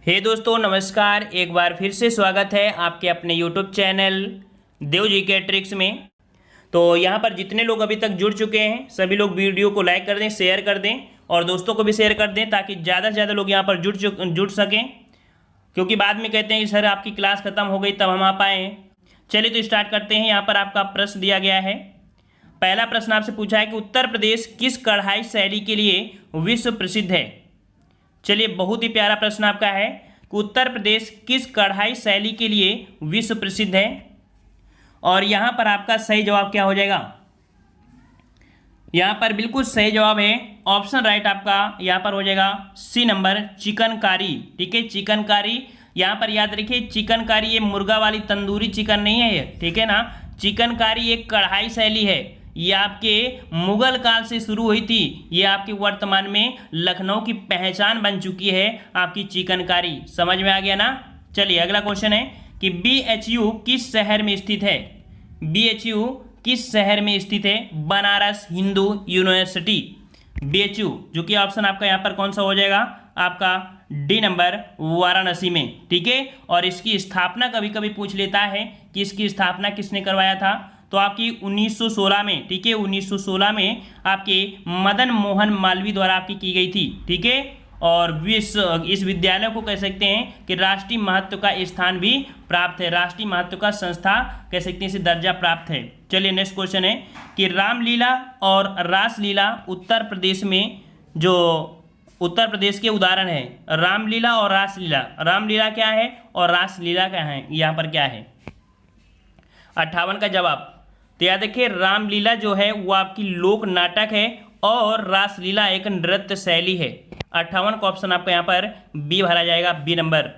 हे दोस्तों नमस्कार। एक बार फिर से स्वागत है आपके अपने यूट्यूब चैनल देव जी के ट्रिक्स में। तो यहाँ पर जितने लोग अभी तक जुड़ चुके हैं सभी लोग वीडियो को लाइक कर दें, शेयर कर दें और दोस्तों को भी शेयर कर दें ताकि ज़्यादा से ज़्यादा लोग यहाँ पर जुड़ सकें, क्योंकि बाद में कहते हैं कि सर आपकी क्लास ख़त्म हो गई तब हम आ पाए। चलिए तो स्टार्ट करते हैं। यहाँ पर आपका प्रश्न दिया गया है। पहला प्रश्न आपसे पूछा है कि उत्तर प्रदेश किस कढ़ाई शैली के लिए विश्व प्रसिद्ध है। चलिए, बहुत ही प्यारा प्रश्न आपका है कि उत्तर प्रदेश किस कढ़ाई शैली के लिए विश्व प्रसिद्ध है। और यहाँ पर आपका सही जवाब क्या हो जाएगा? यहाँ पर बिल्कुल सही जवाब है ऑप्शन राइट आपका यहाँ पर हो जाएगा सी नंबर, चिकनकारी। ठीक है, चिकनकारी। यहाँ पर याद रखिए चिकनकारी ये मुर्गा वाली तंदूरी चिकन नहीं है ये, ठीक है ना। चिकनकारी एक कढ़ाई शैली है, ये आपके मुगल काल से शुरू हुई थी, ये आपके वर्तमान में लखनऊ की पहचान बन चुकी है आपकी चिकनकारी। समझ में आ गया ना। चलिए अगला क्वेश्चन है कि BHU किस शहर में स्थित है। BHU किस शहर में स्थित है? बनारस हिंदू यूनिवर्सिटी, BHU, जो कि ऑप्शन आपका यहाँ पर कौन सा हो जाएगा? आपका डी नंबर, वाराणसी में। ठीक है, और इसकी स्थापना कभी कभी पूछ लेता है कि इसकी स्थापना किसने करवाया था, तो आपकी 1916 में। ठीक है, 1916 में आपके मदन मोहन मालवीय द्वारा आपकी की गई थी। ठीक है, और इस विद्यालय को कह सकते हैं कि राष्ट्रीय महत्व का स्थान भी प्राप्त है, राष्ट्रीय महत्व का संस्था कह सकते हैं इसे दर्जा प्राप्त है। चलिए नेक्स्ट क्वेश्चन है कि रामलीला और रासलीला उत्तर प्रदेश में, जो उत्तर प्रदेश के उदाहरण है, रामलीला और रासलीला। रामलीला क्या है और रासलीला क्या है? यहाँ पर क्या है 58 का जवाब। तो याद रखिए रामलीला जो है वो आपकी लोक नाटक है और रासलीला एक नृत्य शैली है। 58 का ऑप्शन आपका यहाँ पर बी भरा जाएगा, बी नंबर।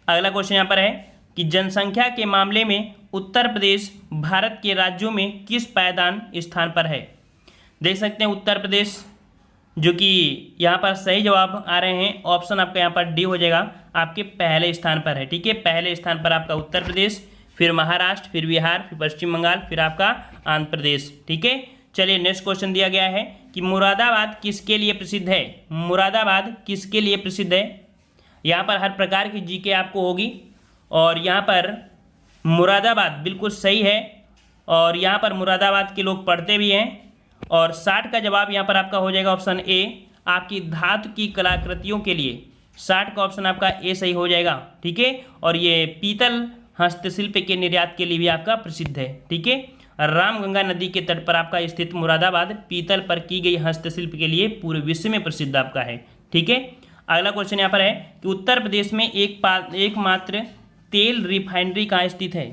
अगला क्वेश्चन यहाँ पर है कि जनसंख्या के मामले में उत्तर प्रदेश भारत के राज्यों में किस पायदान स्थान पर है। देख सकते हैं उत्तर प्रदेश, जो कि यहाँ पर सही जवाब आ रहे हैं, ऑप्शन आपका यहाँ पर डी हो जाएगा, आपके पहले स्थान पर है। ठीक है, पहले स्थान पर आपका उत्तर प्रदेश, फिर महाराष्ट्र, फिर बिहार, फिर पश्चिम बंगाल, फिर आपका आंध्र प्रदेश। ठीक है, चलिए नेक्स्ट क्वेश्चन दिया गया है कि मुरादाबाद किसके लिए प्रसिद्ध है। मुरादाबाद किसके लिए प्रसिद्ध है? यहाँ पर हर प्रकार की जीके आपको होगी और यहाँ पर मुरादाबाद बिल्कुल सही है और यहाँ पर मुरादाबाद के लोग पढ़ते भी हैं। और 60 का जवाब यहाँ पर आपका हो जाएगा ऑप्शन ए, आपकी धातु की कलाकृतियों के लिए। 60 का ऑप्शन आपका ए सही हो जाएगा। ठीक है, और ये पीतल हस्तशिल्प के निर्यात के लिए भी आपका प्रसिद्ध है। ठीक है, रामगंगा नदी के तट पर आपका स्थित मुरादाबाद पीतल पर की गई हस्तशिल्प के लिए पूरे विश्व में प्रसिद्ध आपका है। ठीक है, अगला क्वेश्चन यहाँ पर है कि उत्तर प्रदेश में एकमात्र तेल रिफाइनरी कहाँ स्थित है।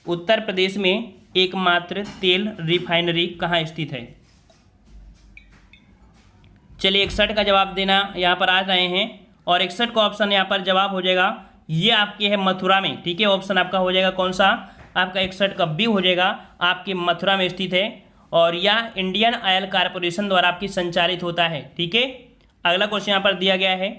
उत्तर प्रदेश में एकमात्र तेल रिफाइनरी कहाँ स्थित है? चलिए 61 का जवाब देना यहाँ पर आ रहे हैं और 61 का ऑप्शन यहाँ पर जवाब हो जाएगा, ये आपके है मथुरा में। ठीक है, ऑप्शन आपका हो जाएगा कौन सा? आपका 61 का बी हो जाएगा, आपके मथुरा में स्थित है और यह इंडियन ऑयल कॉरपोरेशन द्वारा आपकी संचालित होता है। ठीक है, अगला क्वेश्चन यहाँ पर दिया गया है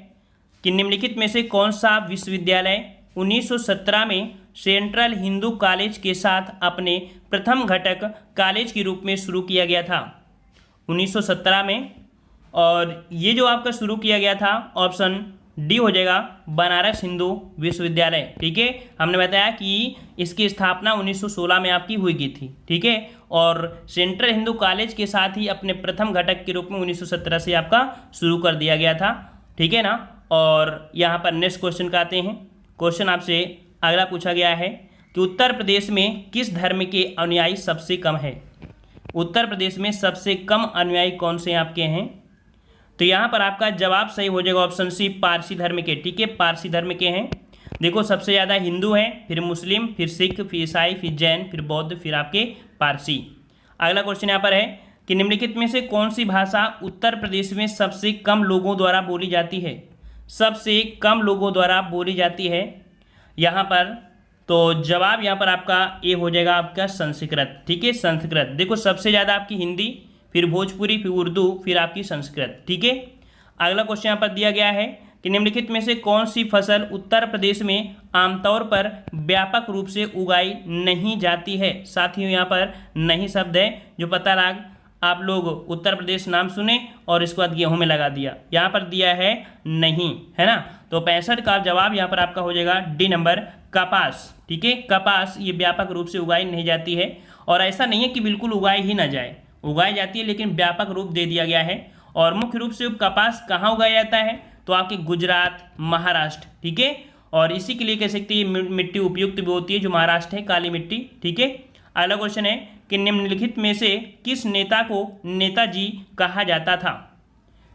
कि निम्नलिखित में से कौन सा विश्वविद्यालय 1917 में सेंट्रल हिंदू कॉलेज के साथ अपने प्रथम घटक कॉलेज के रूप में शुरू किया गया था। 1917 में, और ये जो आपका शुरू किया गया था ऑप्शन डी हो जाएगा, बनारस हिंदू विश्वविद्यालय। ठीक है, हमने बताया कि इसकी स्थापना 1916 में आपकी हुई की थी। ठीक है, और सेंट्रल हिंदू कॉलेज के साथ ही अपने प्रथम घटक के रूप में 1917 से आपका शुरू कर दिया गया था। ठीक है ना। और यहाँ पर नेक्स्ट क्वेश्चन का आते हैं। क्वेश्चन आपसे अगला पूछा गया है कि उत्तर प्रदेश में किस धर्म के अनुयायी सबसे कम है। उत्तर प्रदेश में सबसे कम अनुयायी कौन से आपके हैं? तो यहाँ पर आपका जवाब सही हो जाएगा ऑप्शन सी, पारसी धर्म के। ठीक है, पारसी धर्म के हैं। देखो सबसे ज़्यादा हिंदू हैं, फिर मुस्लिम, फिर सिख, फिर ईसाई, फिर जैन, फिर बौद्ध, फिर आपके पारसी। अगला क्वेश्चन यहाँ पर है कि निम्नलिखित में से कौन सी भाषा उत्तर प्रदेश में सबसे कम लोगों द्वारा बोली जाती है। सबसे कम लोगों द्वारा बोली जाती है यहाँ पर, तो जवाब यहाँ पर आपका ए हो जाएगा, आपका संस्कृत। ठीक है, संस्कृत। देखो सबसे ज़्यादा आपकी हिंदी, फिर भोजपुरी, फिर उर्दू, फिर आपकी संस्कृत। ठीक है, अगला क्वेश्चन यहाँ पर दिया गया है कि निम्नलिखित में से कौन सी फसल उत्तर प्रदेश में आमतौर पर व्यापक रूप से उगाई नहीं जाती है। साथियों यहाँ पर नहीं शब्द है जो पता लग आप लोग उत्तर प्रदेश नाम सुने और इसके बाद गेहूं में लगा दिया, यहाँ पर दिया है नहीं, है ना। तो 65 का जवाब यहाँ पर आपका हो जाएगा डी नंबर, कपास। ठीक है, कपास ये व्यापक रूप से उगाई नहीं जाती है, और ऐसा नहीं है कि बिल्कुल उगाई ही ना जाए, उगाई जाती है लेकिन व्यापक रूप दे दिया गया है। और मुख्य रूप से कपास कहाँ उगाया जाता है, तो आपके गुजरात, महाराष्ट्र। ठीक है, और इसी के लिए कह सकते हैं मिट्टी उपयुक्त भी होती है, जो महाराष्ट्र है, काली मिट्टी। ठीक है, अगला क्वेश्चन है कि निम्नलिखित में से किस नेता को नेताजी कहा जाता था।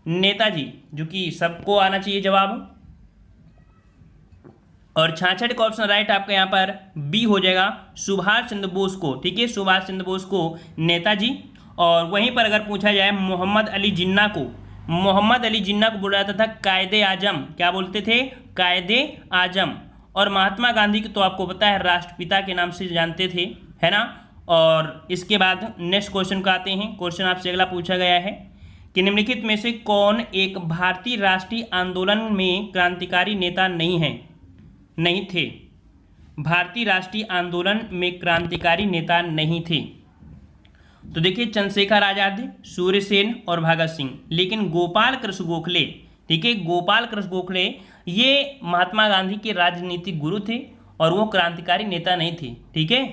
नेताजी, जो कि सबको आना चाहिए जवाब। और 66 का ऑप्शन राइट आपका यहाँ पर बी हो जाएगा, सुभाष चंद्र बोस को। ठीक है, सुभाष चंद्र बोस को नेताजी। और वहीं पर अगर पूछा जाए मोहम्मद अली जिन्ना को, मोहम्मद अली जिन्ना को बोला जाता था कायदे आजम। क्या बोलते थे, कायदे आजम। और महात्मा गांधी को तो आपको पता है राष्ट्रपिता के नाम से जानते थे, है ना। और इसके बाद नेक्स्ट क्वेश्चन को आते हैं। क्वेश्चन आपसे अगला पूछा गया है कि निम्नलिखित में से कौन एक भारतीय राष्ट्रीय आंदोलन में क्रांतिकारी नेता नहीं थे। भारतीय राष्ट्रीय आंदोलन में क्रांतिकारी नेता नहीं थे। तो देखिए, चंद्रशेखर आजाद, सूर्यसेन और भगत सिंह। लेकिन गोपाल कृष्ण गोखले, ठीक है, गोपाल कृष्ण गोखले ये महात्मा गांधी के राजनीतिक गुरु थे और वो क्रांतिकारी नेता नहीं थे। ठीक है,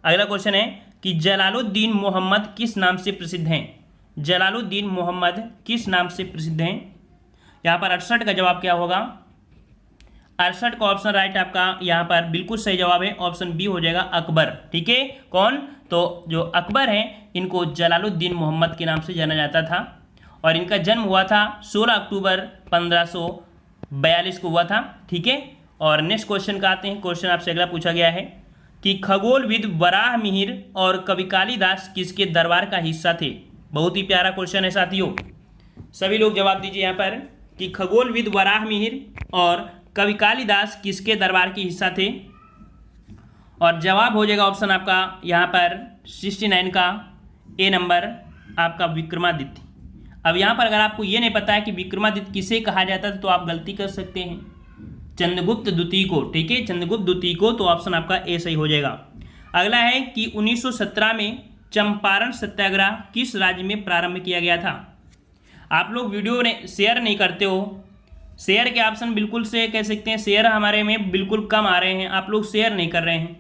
अगला क्वेश्चन है कि जलालुद्दीन मोहम्मद किस नाम से प्रसिद्ध हैं। जलालुद्दीन मोहम्मद किस नाम से प्रसिद्ध हैं। यहाँ पर 68 का जवाब क्या होगा, 68 का ऑप्शन राइट आपका यहाँ पर बिल्कुल सही जवाब है, ऑप्शन बी हो जाएगा, अकबर। ठीक है, कौन, तो जो अकबर हैं इनको जलालुद्दीन मोहम्मद के नाम से जाना जाता था। और इनका जन्म हुआ था 16 अक्टूबर 1542 को हुआ था। ठीक है, और नेक्स्ट क्वेश्चन का आते हैं। क्वेश्चन आपसे अगला पूछा गया है कि खगोलविद वराह मिहिर और कवि कालिदास किसके दरबार का हिस्सा थे। बहुत ही प्यारा क्वेश्चन है साथियों, सभी लोग जवाब दीजिए यहाँ पर कि खगोलविद वराह मिहिर और कवि कालिदास किसके दरबार के हिस्सा थे। और जवाब हो जाएगा ऑप्शन आपका यहाँ पर 69 का ए नंबर आपका विक्रमादित्य। अब यहाँ पर अगर आपको ये नहीं पता है कि विक्रमादित्य किसे कहा जाता था तो आप गलती कर सकते हैं, चंद्रगुप्त द्वितीय को। ठीक है, चंद्रगुप्त द्वितीय को, तो ऑप्शन आपका ए सही हो जाएगा। अगला है कि 1917 में चंपारण सत्याग्रह किस राज्य में प्रारंभ किया गया था। आप लोग वीडियो ने शेयर नहीं करते हो, शेयर के ऑप्शन बिल्कुल से कह सकते हैं शेयर हमारे में बिल्कुल कम आ रहे हैं, आप लोग शेयर नहीं कर रहे हैं।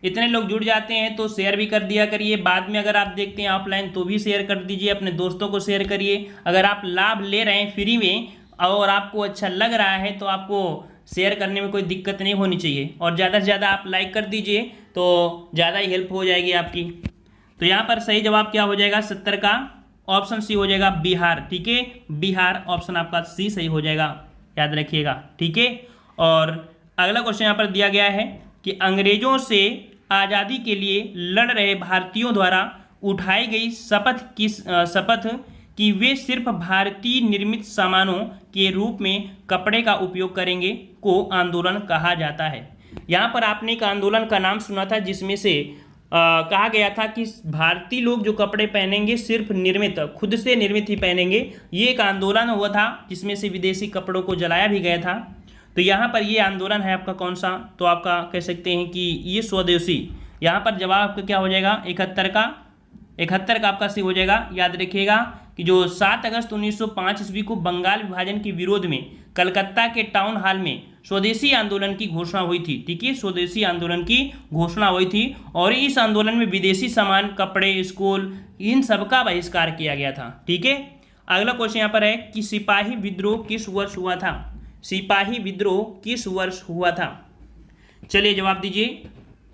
इतने लोग जुड़ जाते हैं तो शेयर भी कर दिया करिए, बाद में अगर आप देखते हैं ऑफलाइन तो भी शेयर कर दीजिए, अपने दोस्तों को शेयर करिए। अगर आप लाभ ले रहे हैं फ्री में और आपको अच्छा लग रहा है तो आपको शेयर करने में कोई दिक्कत नहीं होनी चाहिए। और ज़्यादा से ज़्यादा आप लाइक कर दीजिए तो ज़्यादा ही हेल्प हो जाएगी आपकी। तो यहाँ पर सही जवाब क्या हो जाएगा, 70 का ऑप्शन सी हो जाएगा, बिहार। ठीक है, बिहार ऑप्शन आपका सी सही हो जाएगा, याद रखिएगा। ठीक है, और अगला क्वेश्चन यहाँ पर दिया गया है कि अंग्रेजों से आज़ादी के लिए लड़ रहे भारतीयों द्वारा उठाई गई शपथ कि वे सिर्फ भारतीय निर्मित सामानों के रूप में कपड़े का उपयोग करेंगे को आंदोलन कहा जाता है। यहाँ पर आपने एक आंदोलन का नाम सुना था जिसमें से कहा गया था कि भारतीय लोग जो कपड़े पहनेंगे सिर्फ निर्मित, खुद से निर्मित ही पहनेंगे। ये एक आंदोलन हुआ था जिसमें से विदेशी कपड़ों को जलाया भी गया था। तो यहाँ पर ये आंदोलन है आपका कौन सा, तो आपका कह सकते हैं कि ये स्वदेशी। यहाँ पर जवाब आपका क्या हो जाएगा, 71 का आपका सी हो जाएगा। याद रखिएगा कि जो 7 अगस्त 1905 ईस्वी को बंगाल विभाजन के विरोध में कलकत्ता के टाउन हॉल में स्वदेशी आंदोलन की घोषणा हुई थी। ठीक है, स्वदेशी आंदोलन की घोषणा हुई थी और इस आंदोलन में विदेशी सामान, कपड़े, स्कूल, इन सब का बहिष्कार किया गया था। ठीक है, अगला क्वेश्चन यहाँ पर है कि सिपाही विद्रोह किस वर्ष हुआ था। सिपाही विद्रोह किस वर्ष हुआ था, चलिए जवाब दीजिए।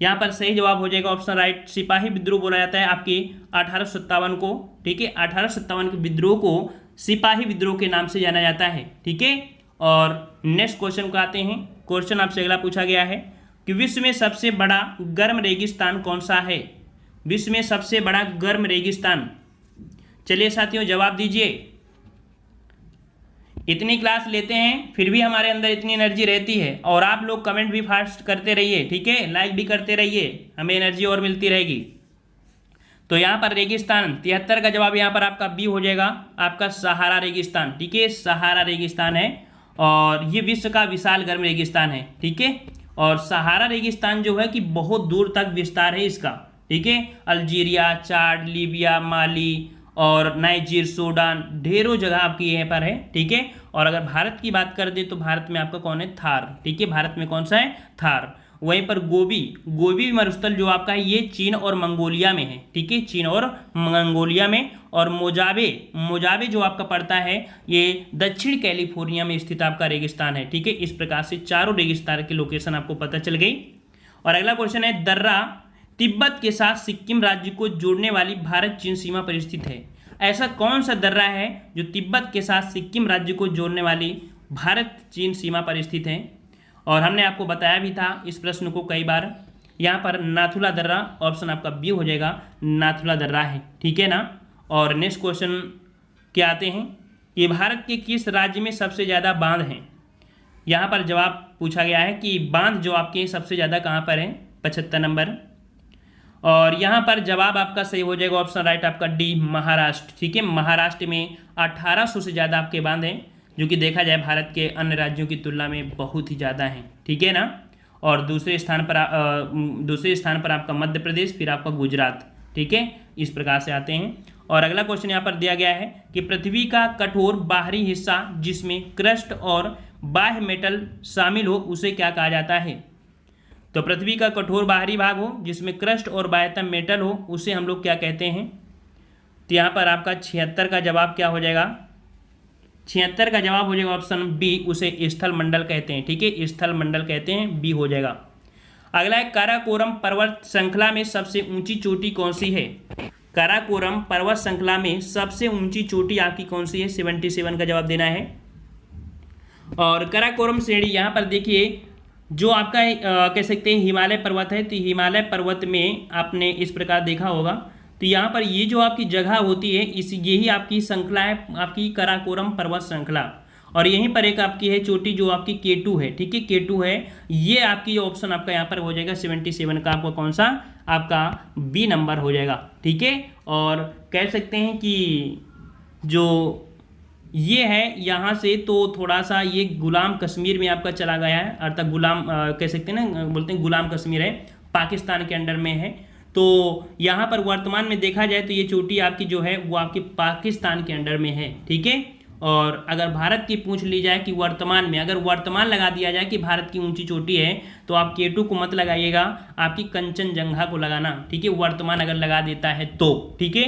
यहाँ पर सही जवाब हो जाएगा ऑप्शन राइट, सिपाही विद्रोह बोला जाता है आपके 1857 को। ठीक है, 1857 के विद्रोह को सिपाही विद्रोह के नाम से जाना जाता है। ठीक है, और नेक्स्ट क्वेश्चन को आते हैं। क्वेश्चन आपसे अगला पूछा गया है कि विश्व में सबसे बड़ा गर्म रेगिस्तान कौन सा है। विश्व में सबसे बड़ा गर्म रेगिस्तान, चलिए साथियों जवाब दीजिए। इतनी क्लास लेते हैं फिर भी हमारे अंदर इतनी एनर्जी रहती है, और आप लोग कमेंट भी फास्ट करते रहिए। ठीक है, लाइक भी करते रहिए, हमें एनर्जी और मिलती रहेगी। तो यहाँ पर रेगिस्तान 73 का जवाब यहाँ पर आपका बी हो जाएगा, आपका सहारा रेगिस्तान। ठीक है, सहारा रेगिस्तान है और ये विश्व का विशाल गर्म रेगिस्तान है। ठीक है, और सहारा रेगिस्तान जो है कि बहुत दूर तक विस्तार है इसका। ठीक है, अल्जीरिया, चाड, लीबिया, माली और नाइजीर, सूडान, ढेरों जगह आपकी यहाँ पर है, ठीक है। और अगर भारत की बात कर दे तो भारत में आपका कौन है, थार, ठीक है। भारत में कौन सा है, थार। वहीं पर गोबी मरुस्थल जो आपका है ये चीन और मंगोलिया में है, ठीक है, चीन और मंगोलिया में। और मोजावे जो आपका पड़ता है ये दक्षिण कैलिफोर्निया में स्थित आपका रेगिस्तान है, ठीक है। इस प्रकार से चारों रेगिस्तान की लोकेशन आपको पता चल गई। और अगला क्वेश्चन है, दर्रा तिब्बत के साथ सिक्किम राज्य को जोड़ने वाली भारत चीन सीमा पर स्थित है। ऐसा कौन सा दर्रा है जो तिब्बत के साथ सिक्किम राज्य को जोड़ने वाली भारत चीन सीमा पर स्थित है। और हमने आपको बताया भी था इस प्रश्न को कई बार। यहाँ पर नाथुला दर्रा, ऑप्शन आपका बी हो जाएगा, नाथुला दर्रा है, ठीक है ना। और नेक्स्ट क्वेश्चन क्या आते हैं, ये भारत के किस राज्य में सबसे ज़्यादा बांध हैं। यहाँ पर जवाब पूछा गया है कि बांध जो आपके सबसे ज़्यादा कहाँ पर है, 75 नंबर। और यहाँ पर जवाब आपका सही हो जाएगा, ऑप्शन राइट आपका डी, महाराष्ट्र, ठीक है। महाराष्ट्र में 1800 से ज़्यादा आपके बांध हैं, जो कि देखा जाए भारत के अन्य राज्यों की तुलना में बहुत ही ज़्यादा हैं, ठीक है ना। और दूसरे स्थान पर आपका मध्य प्रदेश, फिर आपका गुजरात, ठीक है। इस प्रकार से आते हैं। और अगला क्वेश्चन यहाँ पर दिया गया है कि पृथ्वी का कठोर बाहरी हिस्सा जिसमें क्रस्ट और बाह्य मेटल शामिल हो उसे क्या कहा जाता है। तो पृथ्वी का कठोर बाहरी भाग हो जिसमें क्रस्ट और बाह्यतम मेटल हो उसे हम लोग क्या कहते हैं। तो यहाँ पर आपका 76 का जवाब क्या हो जाएगा, 76 का जवाब हो जाएगा ऑप्शन बी, उसे स्थल मंडल कहते हैं, ठीक है, स्थल मंडल कहते हैं, बी हो जाएगा। अगला है, काराकोरम पर्वत श्रृंखला में सबसे ऊंची चोटी कौन सी है। काराकोरम पर्वत श्रृंखला में सबसे ऊंची चोटी आपकी कौन सी है, 77 का जवाब देना है। और काराकोरम श्रेणी यहाँ पर देखिए जो आपका कह सकते हैं हिमालय पर्वत है, तो हिमालय पर्वत में आपने इस प्रकार देखा होगा, तो यहाँ पर ये जो आपकी जगह होती है यही आपकी श्रृंखला है, आपकी काराकोरम पर्वत श्रृंखला। और यहीं पर एक आपकी है चोटी जो आपकी K2 है, ठीक है, K2 है, ये आपकी ऑप्शन आपका यहाँ पर हो जाएगा 77 का, आपका कौन सा, आपका बी नंबर हो जाएगा, ठीक है। और कह सकते हैं कि जो ये है यहाँ से तो थोड़ा सा ये गुलाम कश्मीर में आपका चला गया है, अर्थात गुलाम कह सकते हैं ना, बोलते हैं गुलाम कश्मीर है, पाकिस्तान के अंडर में है। तो यहाँ पर वर्तमान में देखा जाए तो ये चोटी आपकी जो है वो आपके पाकिस्तान के अंडर में है, ठीक है। और अगर भारत की पूछ ली जाए कि वर्तमान में, अगर वर्तमान लगा दिया जाए कि भारत की ऊंची चोटी है तो आप K2 को मत लगाइएगा, आपकी कंचनजंगा को लगाना, ठीक है, वर्तमान अगर लगा देता है तो, ठीक है।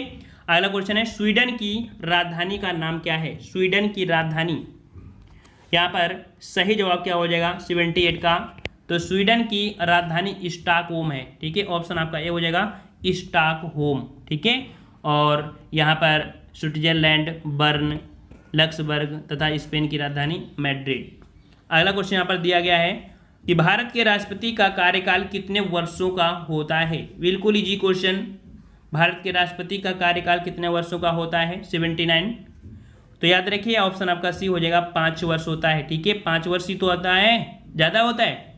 अगला क्वेश्चन है, स्वीडन की राजधानी का नाम क्या है। स्वीडन की राजधानी, यहाँ पर सही जवाब क्या हो जाएगा 78 का, तो स्वीडन की राजधानी स्टॉकहोम है, ठीक है, ऑप्शन आपका ए हो जाएगा स्टॉकहोम, ठीक है। और यहाँ पर स्विट्जरलैंड, बर्न, लक्सबर्ग तथा स्पेन की राजधानी मैड्रिड। अगला क्वेश्चन यहाँ पर दिया गया है कि भारत के राष्ट्रपति का कार्यकाल कितने वर्षों का होता है। बिल्कुल इजी क्वेश्चन, भारत के राष्ट्रपति का कार्यकाल कितने वर्षों का होता है, 79। तो याद रखिए ऑप्शन आपका सी हो जाएगा, 5 वर्ष होता है, ठीक है, 5 वर्ष ही तो होता है, ज़्यादा होता है,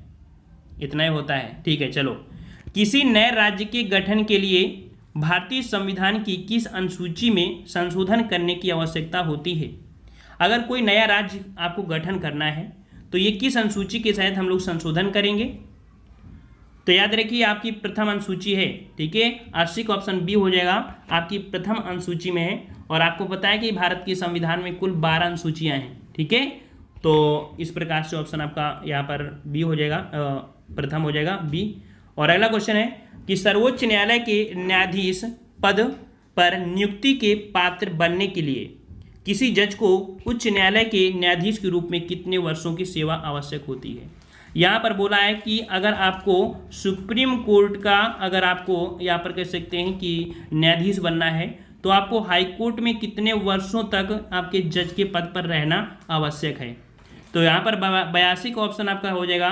इतना ही होता है, ठीक है। चलो, किसी नए राज्य के गठन के लिए भारतीय संविधान की किस अनुसूची में संशोधन करने की आवश्यकता होती है। अगर कोई नया राज्य आपको गठन करना है तो ये किस अनुसूची के तहत हम लोग संशोधन करेंगे। तो याद रखिए आपकी प्रथम अनुसूची है, ठीक है, 80 का ऑप्शन बी हो जाएगा, आपकी प्रथम अनुसूची में है। और आपको पता है कि भारत के संविधान में कुल 12 अनुसूचियाँ हैं, ठीक है। तो इस प्रकार से ऑप्शन आपका यहाँ पर बी हो जाएगा, प्रथम हो जाएगा बी। और अगला क्वेश्चन है कि सर्वोच्च न्यायालय के न्यायाधीश पद पर नियुक्ति के पात्र बनने के लिए किसी जज को उच्च न्यायालय के न्यायाधीश के रूप में कितने वर्षों की सेवा आवश्यक होती है। यहाँ पर बोला है कि अगर आपको सुप्रीम कोर्ट का, अगर आपको यहाँ पर कह सकते हैं कि न्यायाधीश बनना है तो आपको हाई कोर्ट में कितने वर्षों तक आपके जज के पद पर रहना आवश्यक है। तो यहाँ पर 82 का ऑप्शन आपका हो जाएगा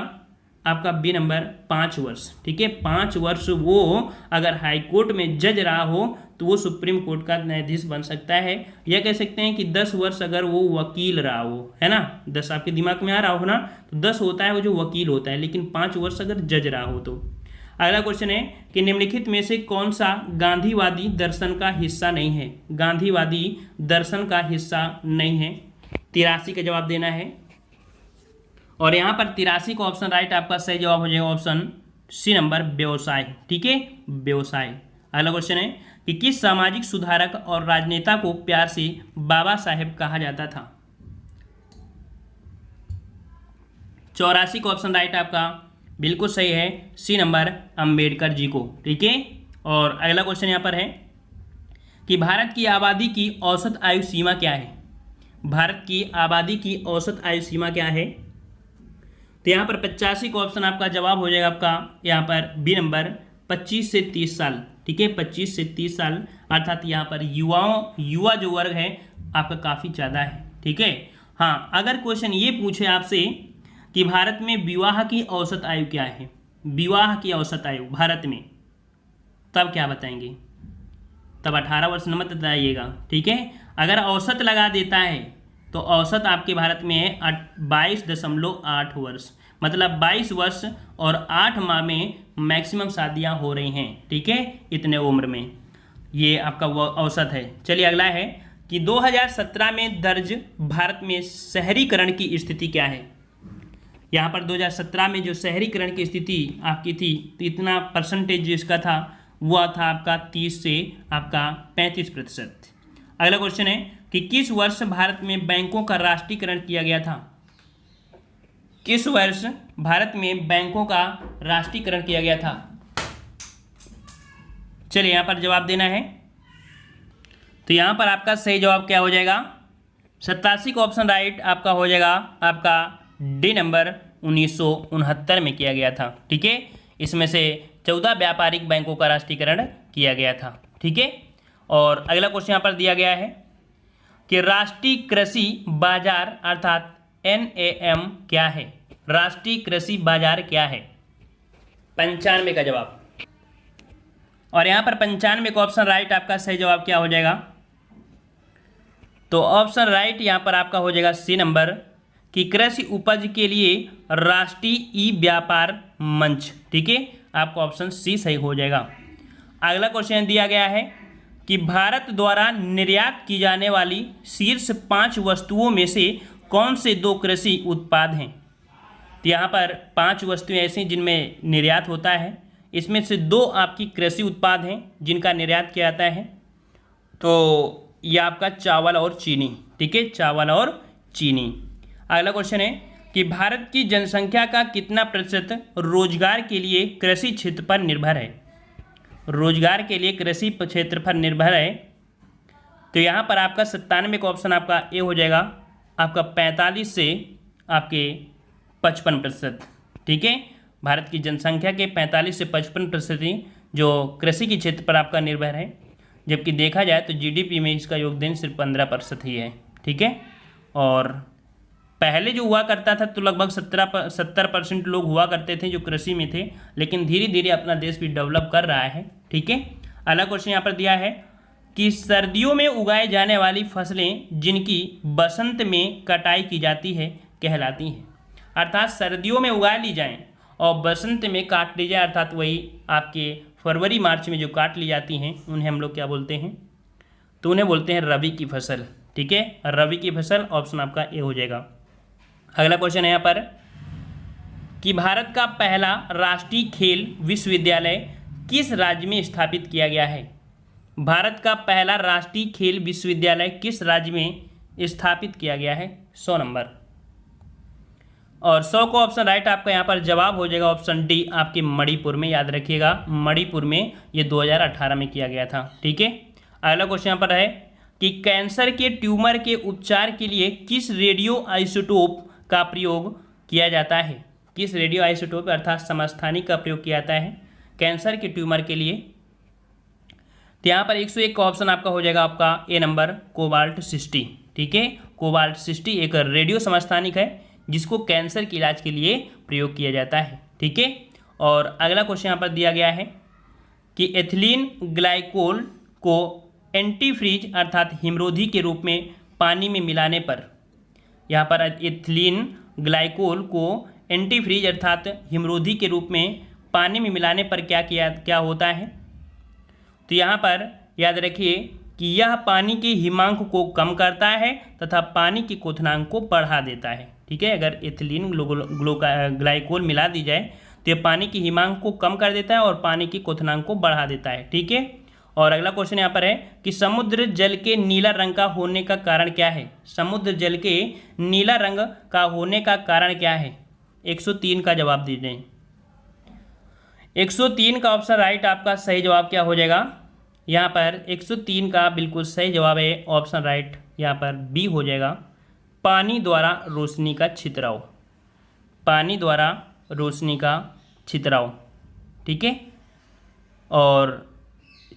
आपका बी नंबर, 5 वर्ष, ठीक है, 5 वर्ष वो अगर हाई कोर्ट में जज रहा हो तो वो सुप्रीम कोर्ट का न्यायाधीश बन सकता है। या कह सकते हैं कि 10 वर्ष अगर वो वकील रहा हो, है ना, 10 आपके दिमाग में आ रहा हो ना, तो 10 होता है वो जो वकील होता है, लेकिन 5 वर्ष अगर जज रहा हो तो। अगला क्वेश्चन है कि निम्नलिखित में से कौन सा गांधीवादी दर्शन का हिस्सा नहीं है। गांधीवादी दर्शन का हिस्सा नहीं है, 83 का जवाब देना है। और यहाँ पर 83 का ऑप्शन राइट आपका सही जवाब हो जाएगा ऑप्शन सी नंबर, व्यवसाय, ठीक है, व्यवसाय। अगला क्वेश्चन है कि किस सामाजिक सुधारक और राजनेता को प्यार से बाबा साहेब कहा जाता था? 84 का ऑप्शन राइट आपका बिल्कुल सही है, सी नंबर अंबेडकर जी को। ठीक है, और अगला क्वेश्चन यहाँ पर है कि भारत की आबादी की औसत आयु सीमा क्या है? भारत की आबादी की औसत आयु सीमा क्या है? तो यहाँ पर 85 का ऑप्शन आपका जवाब हो जाएगा आपका यहाँ पर बी नंबर 25 से 30 साल। ठीक है, 25 से 30 साल, अर्थात यहाँ पर युवा जो वर्ग है आपका काफ़ी ज़्यादा है। ठीक है, हाँ, अगर क्वेश्चन ये पूछे आपसे कि भारत में विवाह की औसत आयु क्या है, विवाह की औसत आयु भारत में, तब क्या बताएंगे? तब 18 वर्ष मत बताइएगा। ठीक है, अगर औसत लगा देता है तो औसत आपके भारत में है 22.8 वर्ष, मतलब 22 वर्ष और 8 माह में मैक्सिमम शादियां हो रही हैं। ठीक है, इतने उम्र में ये आपका वो औसत है। चलिए अगला है कि 2017 में दर्ज भारत में शहरीकरण की स्थिति क्या है? यहाँ पर 2017 में जो शहरीकरण की स्थिति आपकी थी, तो इतना परसेंटेज जो इसका था वह था आपका 30 से आपका 35%। अगला क्वेश्चन है कि किस वर्ष भारत में बैंकों का राष्ट्रीयकरण किया गया था? किस वर्ष भारत में बैंकों का राष्ट्रीयकरण किया गया था? चलिए यहाँ पर जवाब देना है। तो यहाँ पर आपका सही जवाब क्या हो जाएगा? 87 का ऑप्शन राइट आपका हो जाएगा आपका डी नंबर 1969 में किया गया था। ठीक है, इसमें से 14 व्यापारिक बैंकों का राष्ट्रीयकरण किया गया था। ठीक है, और अगला क्वेश्चन यहाँ पर दिया गया है कि राष्ट्रीय कृषि बाजार अर्थात NAM क्या है? राष्ट्रीय कृषि बाजार क्या है? 95 का जवाब, और यहाँ पर 95 का ऑप्शन राइट आपका सही जवाब क्या हो जाएगा? तो ऑप्शन राइट यहाँ पर आपका हो जाएगा सी नंबर कि कृषि उपज के लिए राष्ट्रीय ई व्यापार मंच। ठीक है, आपका ऑप्शन सी सही हो जाएगा। अगला क्वेश्चन दिया गया है कि भारत द्वारा निर्यात की जाने वाली शीर्ष 5 वस्तुओं में से कौन से 2 कृषि उत्पाद हैं? तो यहाँ पर 5 वस्तुएं ऐसी जिनमें निर्यात होता है, इसमें से 2 आपकी कृषि उत्पाद हैं जिनका निर्यात किया जाता है। तो यह आपका चावल और चीनी। ठीक है, चावल और चीनी। अगला क्वेश्चन है कि भारत की जनसंख्या का कितना प्रतिशत रोजगार के लिए कृषि क्षेत्र पर निर्भर है? रोजगार के लिए कृषि क्षेत्र पर निर्भर है। तो यहाँ पर आपका 97 का ऑप्शन आपका ए हो जाएगा, आपका 45 से आपके 55%। ठीक है, भारत की जनसंख्या के 45 से 55% जो कृषि के क्षेत्र पर आपका निर्भर है, जबकि देखा जाए तो GDP में इसका योगदान सिर्फ 15% ही है। ठीक है, और पहले जो हुआ करता था तो लगभग 70% लोग हुआ करते थे जो कृषि में थे, लेकिन धीरे धीरे अपना देश भी डेवलप कर रहा है। ठीक है, अगला क्वेश्चन यहाँ पर दिया है कि सर्दियों में उगाए जाने वाली फसलें जिनकी बसंत में कटाई की जाती है कहलाती हैं। अर्थात सर्दियों में उगा ली जाएं और बसंत में काट ली जाए, अर्थात वही आपके फरवरी मार्च में जो काट ली जाती हैं उन्हें हम लोग क्या बोलते हैं? तो उन्हें बोलते हैं रबी की फसल। ठीक है, रबी की फसल, ऑप्शन आपका ए हो जाएगा। अगला क्वेश्चन है यहाँ पर कि भारत का पहला राष्ट्रीय खेल विश्वविद्यालय किस राज्य में स्थापित किया गया है? भारत का पहला राष्ट्रीय खेल विश्वविद्यालय किस राज्य में स्थापित किया गया है? 100 नंबर, और 100 को ऑप्शन राइट आपका यहाँ पर जवाब हो जाएगा ऑप्शन डी, आपके मणिपुर में। याद रखिएगा, मणिपुर में ये 2018 में किया गया था। ठीक है, अगला क्वेश्चन यहाँ पर है कि कैंसर के ट्यूमर के उपचार के लिए किस रेडियो आइसोटोप का प्रयोग किया जाता है? किस रेडियो आइसोटोप अर्थात समस्थानिक का प्रयोग किया जाता है कैंसर के ट्यूमर के लिए? तो यहाँ पर 101 का ऑप्शन आपका हो जाएगा आपका ए नंबर, कोबाल्ट 60। ठीक है, कोबाल्ट 60 एक रेडियो समस्थानिक है जिसको कैंसर के इलाज के लिए प्रयोग किया जाता है। ठीक है, और अगला क्वेश्चन यहाँ पर दिया गया है कि एथिलीन ग्लाइकोल को एंटीफ्रीज अर्थात हिमरोधी के रूप में पानी में मिलाने पर, यहाँ पर एथिलीन ग्लाइकोल को एंटीफ्रीज अर्थात हिमरोधी के रूप में पानी में मिलाने पर क्या होता है? तो यहाँ पर याद रखिए कि यह पानी के हिमांक को कम करता है तथा पानी के क्वथनांक को बढ़ा देता है। ठीक है, अगर एथिलीन ग्लाइकोल मिला दी जाए तो यह पानी के हिमांक को कम कर देता है और पानी के क्वथनांक को बढ़ा देता है। ठीक है, और अगला क्वेश्चन यहाँ पर है कि समुद्र जल के नीला रंग का होने का कारण क्या है। समुद्र जल के नीला रंग का होने का कारण क्या है। 103 का जवाब दीजिए। 103 का ऑप्शन राइट आपका सही जवाब क्या हो जाएगा। यहाँ पर 103 का बिल्कुल सही जवाब है ऑप्शन राइट यहाँ पर बी हो जाएगा, पानी द्वारा रोशनी का छितराव। पानी द्वारा रोशनी का छितराव, ठीक है। और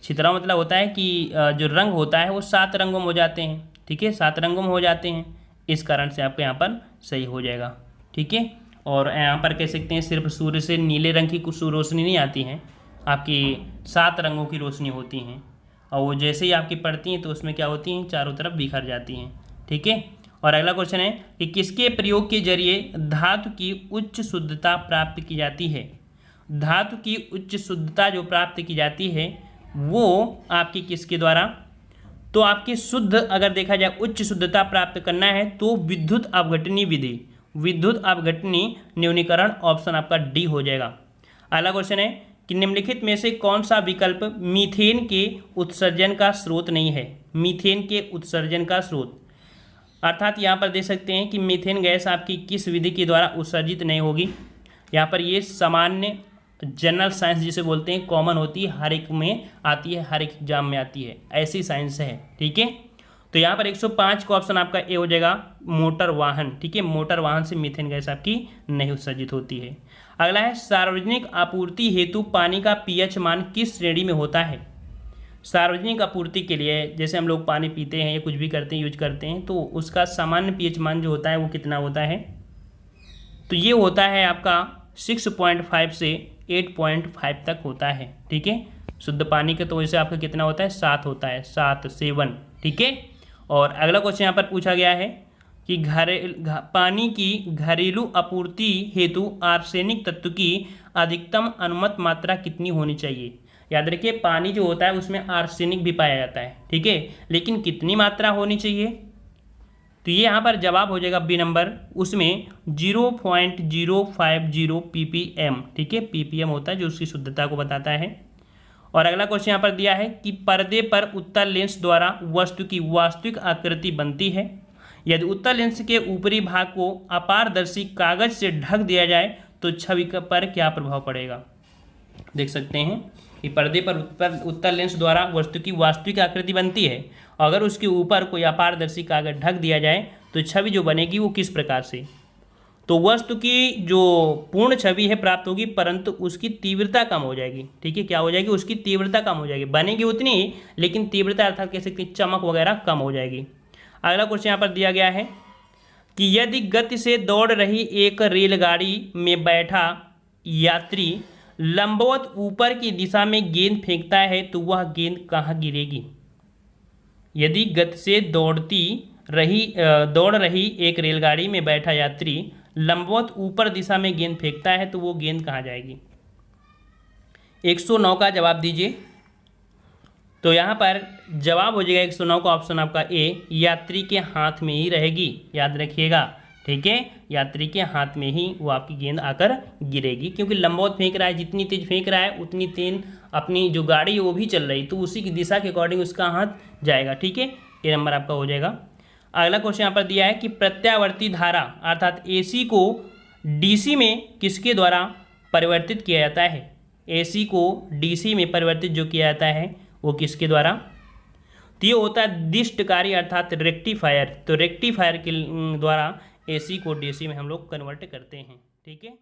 छितराव मतलब होता है कि जो रंग होता है वो 7 रंगों में हो जाते हैं, ठीक है, 7 रंगों में हो जाते हैं, इस कारण से आपको यहाँ पर सही हो जाएगा, ठीक है। और यहाँ पर कह सकते हैं सिर्फ सूर्य से नीले रंग की कुछ रोशनी नहीं आती है, आपकी 7 रंगों की रोशनी होती हैं, और वो जैसे ही आपकी पड़ती हैं तो उसमें क्या होती हैं, चारों तरफ बिखर जाती हैं, ठीक है। और अगला क्वेश्चन है कि किसके प्रयोग के जरिए धातु की उच्च शुद्धता प्राप्त की जाती है। धातु की उच्च शुद्धता जो प्राप्त की जाती है वो आपकी किसके द्वारा, तो आपकी शुद्ध अगर देखा जाए उच्च शुद्धता प्राप्त करना है तो विद्युत अपघटनी विधि, विद्युत अपघटनी न्यूनीकरण, ऑप्शन आपका डी हो जाएगा। अगला क्वेश्चन है कि निम्नलिखित में से कौन सा विकल्प मीथेन के उत्सर्जन का स्रोत नहीं है। मीथेन के उत्सर्जन का स्रोत अर्थात यहाँ पर देख सकते हैं कि मीथेन गैस आपकी किस विधि के द्वारा उत्सर्जित नहीं होगी। यहाँ पर ये सामान्य जनरल साइंस जिसे बोलते हैं, कॉमन होती है, हर एक में आती है, हर एक एग्जाम में आती है, ऐसी साइंस है, ठीक है। तो यहाँ पर 105 का ऑप्शन आपका ए हो जाएगा, मोटर वाहन, ठीक है। मोटर वाहन से मीथेन गैस आपकी नहीं उत्सर्जित होती है। अगला है सार्वजनिक आपूर्ति हेतु पानी का पीएच मान किस श्रेणी में होता है। सार्वजनिक आपूर्ति के लिए जैसे हम लोग पानी पीते हैं या कुछ भी करते हैं, यूज करते हैं, तो उसका सामान्य पीएच मान जो होता है वो कितना होता है, तो ये होता है आपका 6.5 से 8.5 तक होता है, ठीक है। शुद्ध पानी का तो वैसे आपका कितना होता है, 7 होता है, 7, ठीक है। और अगला क्वेश्चन यहाँ पर पूछा गया है कि पानी की घरेलू आपूर्ति हेतु आर्सेनिक तत्व की अधिकतम अनुमत मात्रा कितनी होनी चाहिए। याद रखिए पानी जो होता है उसमें आर्सेनिक भी पाया जाता है, ठीक है, लेकिन कितनी मात्रा होनी चाहिए, तो ये यहाँ पर जवाब हो जाएगा बी नंबर, उसमें 0.050 ppm, ठीक है, ppm होता है जो उसकी शुद्धता को बताता है। और अगला क्वेश्चन यहाँ पर दिया है कि पर्दे पर उत्तल लेंस द्वारा वस्तु की वास्तविक आकृति बनती है। यदि उत्तल लेंस के ऊपरी भाग को अपारदर्शी कागज से ढक दिया जाए तो छवि पर क्या प्रभाव पड़ेगा। देख सकते हैं कि पर्दे पर उत्तल लेंस द्वारा वस्तु की वास्तविक आकृति बनती है, अगर उसके ऊपर कोई अपारदर्शी कागज ढक दिया जाए तो छवि जो बनेगी वो किस प्रकार से, तो वस्तु की जो पूर्ण छवि है प्राप्त होगी परंतु उसकी तीव्रता कम हो जाएगी, ठीक है, क्या हो जाएगी, उसकी तीव्रता कम हो जाएगी, बनेगी उतनी ही लेकिन तीव्रता अर्थात कह सकते हैं चमक वगैरह कम हो जाएगी। अगला क्वेश्चन यहाँ पर दिया गया है कि यदि गति से दौड़ रही एक रेलगाड़ी में बैठा यात्री लंबवत ऊपर की दिशा में गेंद फेंकता है तो वह गेंद कहाँ गिरेगी। यदि गति से दौड़ रही एक रेलगाड़ी में बैठा यात्री लंबवत ऊपर दिशा में गेंद फेंकता है तो वो गेंद कहाँ जाएगी। 109 का जवाब दीजिए। तो यहाँ पर जवाब हो जाएगा 109 का ऑप्शन आपका ए, यात्री के हाथ में ही रहेगी, याद रखिएगा, ठीक है, यात्री के हाथ में ही वो आपकी गेंद आकर गिरेगी, क्योंकि लंबवत फेंक रहा है, जितनी तेज फेंक रहा है उतनी तेज अपनी जो गाड़ी है वो भी चल रही, तो उसी की दिशा के अकॉर्डिंग उसका हाथ जाएगा, ठीक है, ये नंबर आपका हो जाएगा। अगला क्वेश्चन यहाँ पर दिया है कि प्रत्यावर्ती धारा अर्थात एसी को डीसी में किसके द्वारा परिवर्तित किया जाता है। एसी को डीसी में परिवर्तित जो किया जाता है वो किसके द्वारा, तो ये होता है दिष्टकारी अर्थात रेक्टिफायर, तो रेक्टिफायर के द्वारा एसी को डीसी में हम लोग कन्वर्ट करते हैं, ठीक है।